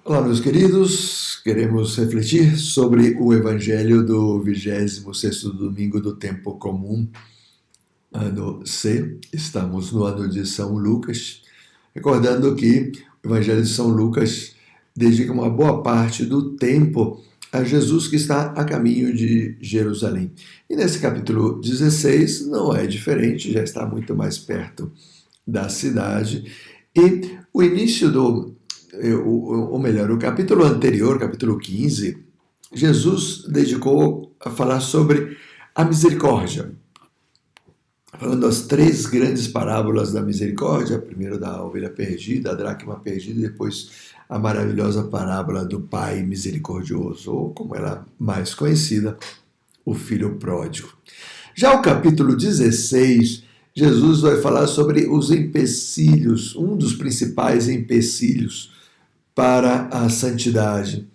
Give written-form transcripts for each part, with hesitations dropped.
Olá, meus queridos. Queremos refletir sobre o Evangelho do 26º domingo do tempo comum, ano C. Estamos no ano de São Lucas. Recordando que o Evangelho de São Lucas dedica uma boa parte do tempo a Jesus que está a caminho de Jerusalém. E nesse capítulo 16 não é diferente, já está muito mais perto da cidade. E o início ou melhor, o capítulo anterior, capítulo 15, Jesus dedicou a falar sobre a misericórdia, falando as três grandes parábolas da misericórdia, primeiro da ovelha perdida, a dracma perdida, e depois a maravilhosa parábola do Pai misericordioso, ou como ela é mais conhecida, o Filho pródigo. Já o capítulo 16, Jesus vai falar sobre os empecilhos, um dos principais empecilhos para a santidade,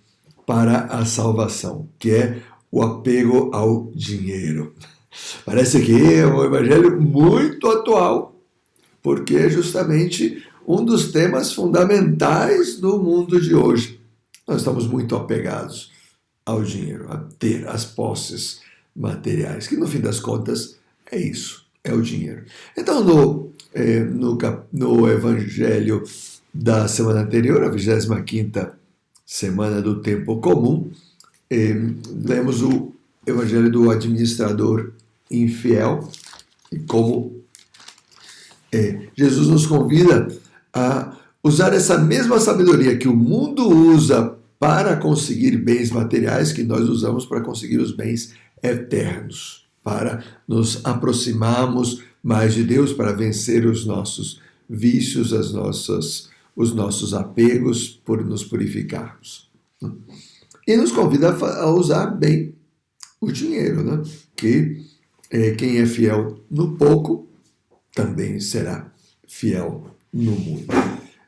para a salvação, que é o apego ao dinheiro. Parece que é um evangelho muito atual, porque é justamente um dos temas fundamentais do mundo de hoje. Nós estamos muito apegados ao dinheiro, a ter as posses materiais, que no fim das contas é isso, é o dinheiro. Então, no evangelho da semana anterior, a 25ª semana do tempo comum, lemos o evangelho do administrador infiel e como Jesus nos convida a usar essa mesma sabedoria que o mundo usa para conseguir bens materiais, que nós usamos para conseguir os bens eternos, para nos aproximarmos mais de Deus, para vencer os nossos vícios, os nossos apegos, por nos purificarmos. E nos convida a usar bem o dinheiro, né? Que quem é fiel no pouco também será fiel no muito.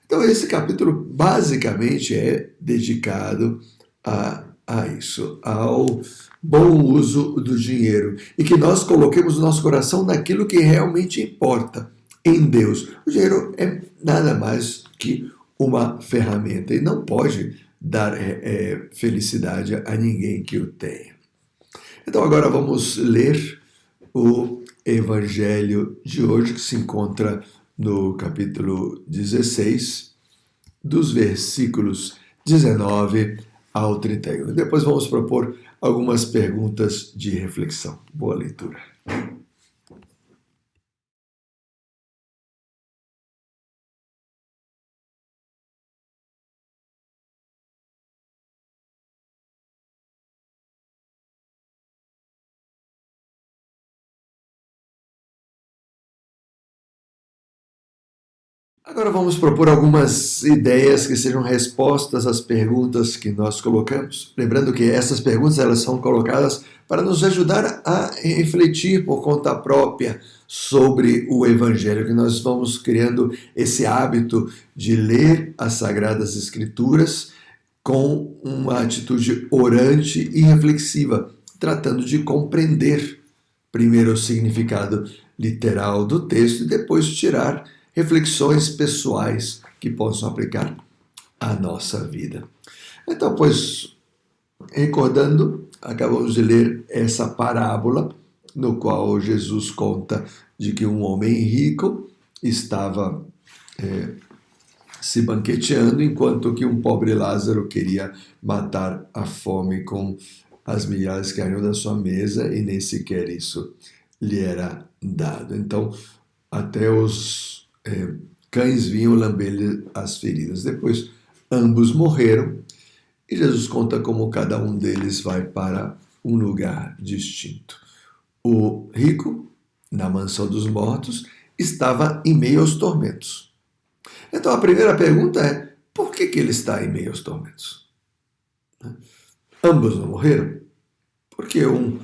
Então, esse capítulo basicamente é dedicado a isso, ao bom uso do dinheiro, e que nós coloquemos o nosso coração naquilo que realmente importa, em Deus. O dinheiro é nada mais que uma ferramenta e não pode dar felicidade a ninguém que o tenha. Então, agora vamos ler o Evangelho de hoje, que se encontra no capítulo 16, dos versículos 19 ao 31. Depois vamos propor algumas perguntas de reflexão. Boa leitura. Agora vamos propor algumas ideias que sejam respostas às perguntas que nós colocamos. Lembrando que essas perguntas elas são colocadas para nos ajudar a refletir por conta própria sobre o Evangelho, que nós vamos criando esse hábito de ler as Sagradas Escrituras com uma atitude orante e reflexiva, tratando de compreender primeiro o significado literal do texto e depois tirar reflexões pessoais que possam aplicar à nossa vida. Então, pois, recordando, acabamos de ler essa parábola no qual Jesus conta de que um homem rico estava se banqueteando, enquanto que um pobre Lázaro queria matar a fome com as migalhas que caíram da sua mesa e nem sequer isso lhe era dado. Então, até os cães vinham lamber-lhe as feridas. Depois, ambos morreram e Jesus conta como cada um deles vai para um lugar distinto. O rico, na mansão dos mortos, estava em meio aos tormentos. Então, a primeira pergunta é: por que ele está em meio aos tormentos? Ambos não morreram? Porque um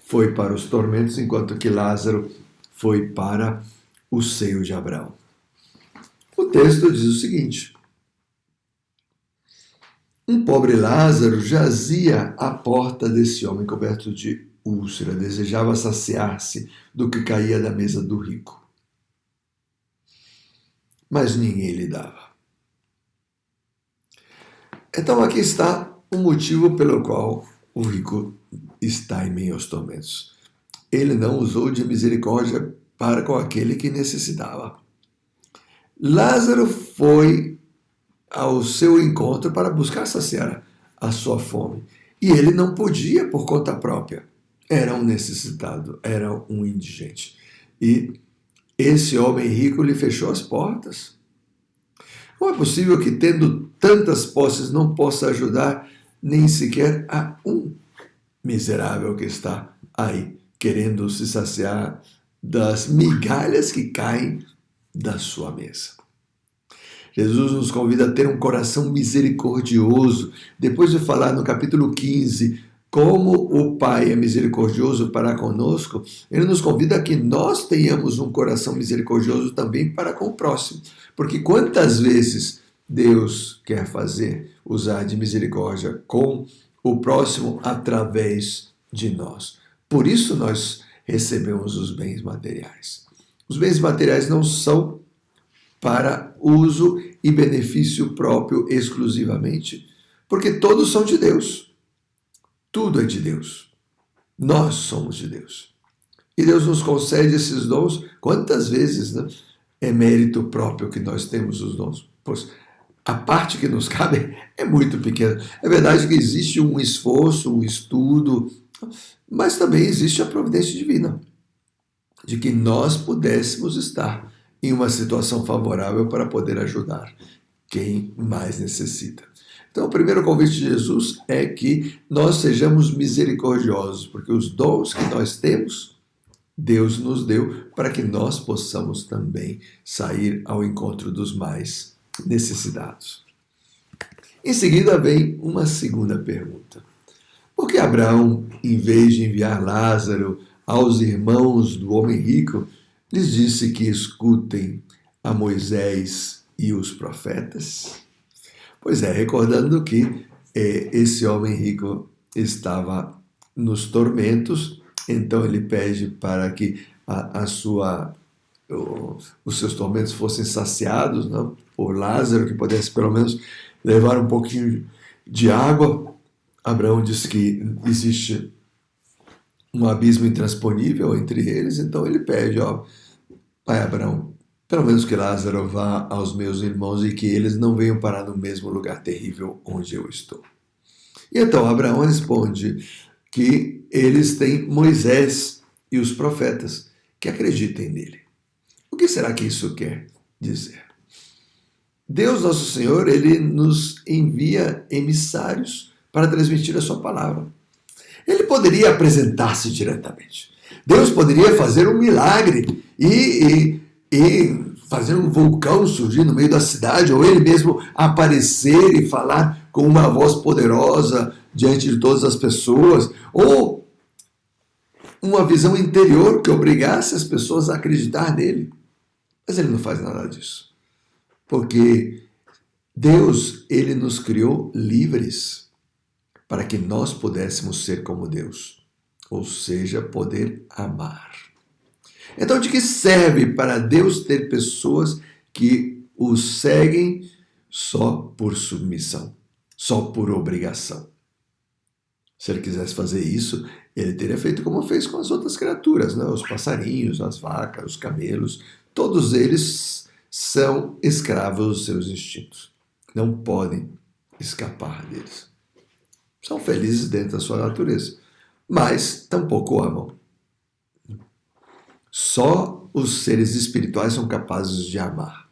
foi para os tormentos, enquanto que Lázaro foi para o seio de Abraão. O texto diz o seguinte: um pobre Lázaro jazia à porta desse homem coberto de úlcera, desejava saciar-se do que caía da mesa do rico. Mas ninguém lhe dava. Então aqui está o motivo pelo qual o rico está em meio aos tormentos. Ele não usou de misericórdia para com aquele que necessitava. Lázaro foi ao seu encontro para buscar saciar a sua fome. E ele não podia por conta própria. Era um necessitado, era um indigente. E esse homem rico lhe fechou as portas. Como é possível que, tendo tantas posses, não possa ajudar nem sequer a um miserável que está aí, querendo se saciar das migalhas que caem da sua mesa? Jesus nos convida a ter um coração misericordioso. Depois de falar no capítulo 15 como o Pai é misericordioso para conosco, ele nos convida a que nós tenhamos um coração misericordioso também para com o próximo. Porque quantas vezes Deus quer usar de misericórdia com o próximo através de nós. Por isso nós recebemos os bens materiais. Os bens materiais não são para uso e benefício próprio exclusivamente, porque todos são de Deus. Tudo é de Deus. Nós somos de Deus. E Deus nos concede esses dons. Quantas vezes, né? É mérito próprio que nós temos os dons? Pois a parte que nos cabe é muito pequena. É verdade que existe um esforço, um estudo, mas também existe a providência divina, de que nós pudéssemos estar em uma situação favorável para poder ajudar quem mais necessita. Então, o primeiro convite de Jesus é que nós sejamos misericordiosos, porque os dons que nós temos, Deus nos deu para que nós possamos também sair ao encontro dos mais necessitados. Em seguida vem uma segunda pergunta. Por que Abraão, em vez de enviar Lázaro aos irmãos do homem rico, lhes disse que escutem a Moisés e os profetas? Pois é, recordando que esse homem rico estava nos tormentos, então ele pede para que os seus tormentos fossem saciados, não? Por Lázaro, que pudesse pelo menos levar um pouquinho de água. Abraão disse que existe um abismo intransponível entre eles, então ele pede, Pai Abraão, pelo menos que Lázaro vá aos meus irmãos e que eles não venham parar no mesmo lugar terrível onde eu estou. E então Abraão responde que eles têm Moisés e os profetas que acreditem nele. O que será que isso quer dizer? Deus, nosso Senhor, ele nos envia emissários para transmitir a sua palavra. Ele poderia apresentar-se diretamente. Deus poderia fazer um milagre e fazer um vulcão surgir no meio da cidade, ou ele mesmo aparecer e falar com uma voz poderosa diante de todas as pessoas, ou uma visão interior que obrigasse as pessoas a acreditar nele. Mas ele não faz nada disso. Porque Deus, ele nos criou livres para que nós pudéssemos ser como Deus, ou seja, poder amar. Então, de que serve para Deus ter pessoas que o seguem só por submissão, só por obrigação? Se ele quisesse fazer isso, ele teria feito como fez com as outras criaturas, né? Os passarinhos, as vacas, os camelos, todos eles são escravos dos seus instintos. Não podem escapar deles. São felizes dentro da sua natureza, mas tampouco amam. Só os seres espirituais são capazes de amar.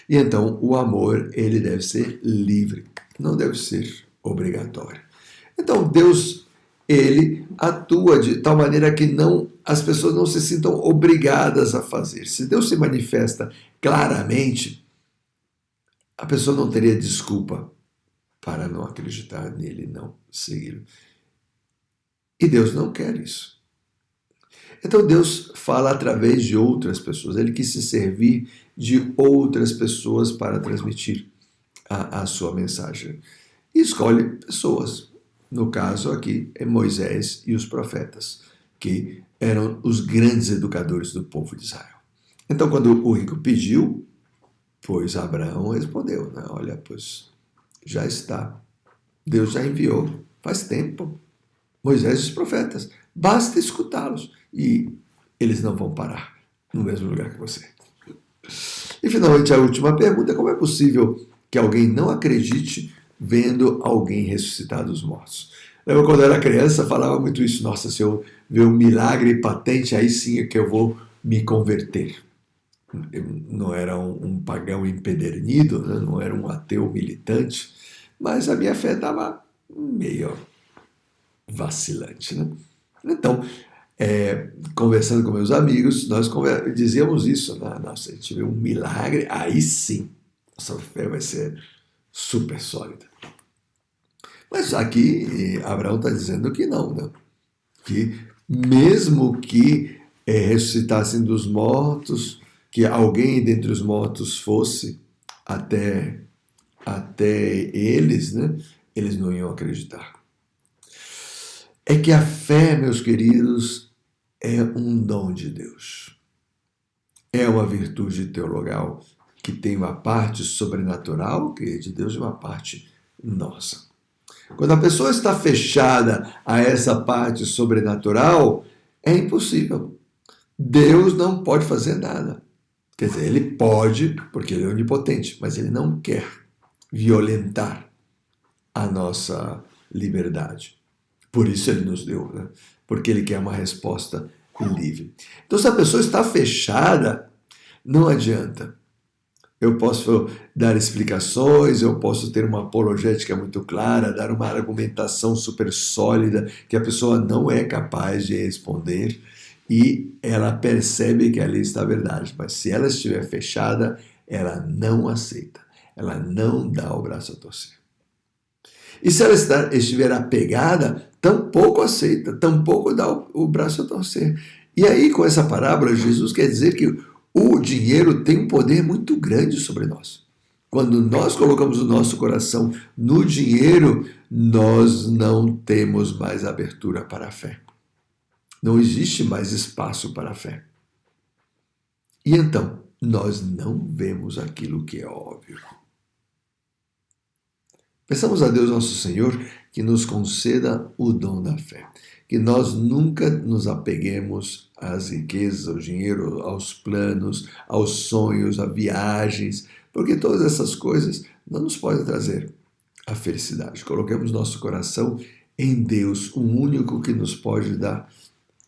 E então o amor, ele deve ser livre, não deve ser obrigatório. Então Deus, ele atua de tal maneira que as pessoas não se sintam obrigadas a fazer. Se Deus se manifesta claramente, a pessoa não teria desculpa para não acreditar nele, não segui-lo. E Deus não quer isso. Então Deus fala através de outras pessoas. Ele quis se servir de outras pessoas para transmitir a sua mensagem. E escolhe pessoas. No caso aqui é Moisés e os profetas, que eram os grandes educadores do povo de Israel. Então quando o rico pediu, pois Abraão respondeu, né? Olha, pois já está Deus já enviou faz tempo. Moisés e os profetas. Basta escutá-los e eles não vão parar no mesmo lugar que você. E finalmente a última pergunta: como é possível que alguém não acredite vendo alguém ressuscitar dos mortos? Eu, quando era criança, falava muito isso. Nossa, se eu ver um milagre patente, aí sim é que eu vou me converter. Eu não era um pagão empedernido, né? Não era um ateu militante, mas a minha fé estava meio vacilante. Né? Então, conversando com meus amigos, nós dizíamos isso. Né? Nossa, se a gente vê um milagre, aí sim, nossa fé vai ser super sólida. Mas aqui Abraão está dizendo que não, né? Que mesmo que ressuscitassem dos mortos, que alguém dentre os mortos fosse até eles, né? Eles não iam acreditar. É que a fé, meus queridos, é um dom de Deus. É uma virtude teologal que tem uma parte sobrenatural, que é de Deus, e uma parte nossa. Quando a pessoa está fechada a essa parte sobrenatural, é impossível. Deus não pode fazer nada. Quer dizer, ele pode, porque ele é onipotente, mas ele não quer violentar a nossa liberdade. Por isso ele nos deu, né? Porque ele quer uma resposta livre. Então, se a pessoa está fechada, não adianta. Eu posso dar explicações, eu posso ter uma apologética muito clara, dar uma argumentação super sólida que a pessoa não é capaz de responder e ela percebe que ali está a verdade. Mas se ela estiver fechada, ela não aceita, ela não dá o braço a torcer. E se ela estiver apegada, tampouco aceita, tampouco dá o braço a torcer. E aí, com essa parábola, Jesus quer dizer que o dinheiro tem um poder muito grande sobre nós. Quando nós colocamos o nosso coração no dinheiro, nós não temos mais abertura para a fé. Não existe mais espaço para a fé. E então, nós não vemos aquilo que é óbvio. Peçamos a Deus nosso Senhor que nos conceda o dom da fé, que nós nunca nos apeguemos às riquezas, ao dinheiro, aos planos, aos sonhos, a viagens, porque todas essas coisas não nos podem trazer a felicidade. Coloquemos nosso coração em Deus, o único que nos pode dar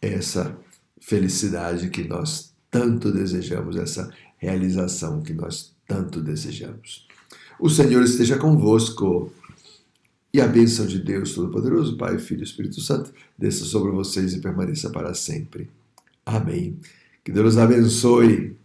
essa felicidade que nós tanto desejamos, essa realização que nós tanto desejamos. O Senhor esteja convosco e a bênção de Deus Todo-Poderoso, Pai, Filho e Espírito Santo, desça sobre vocês e permaneça para sempre. Amém. Que Deus abençoe.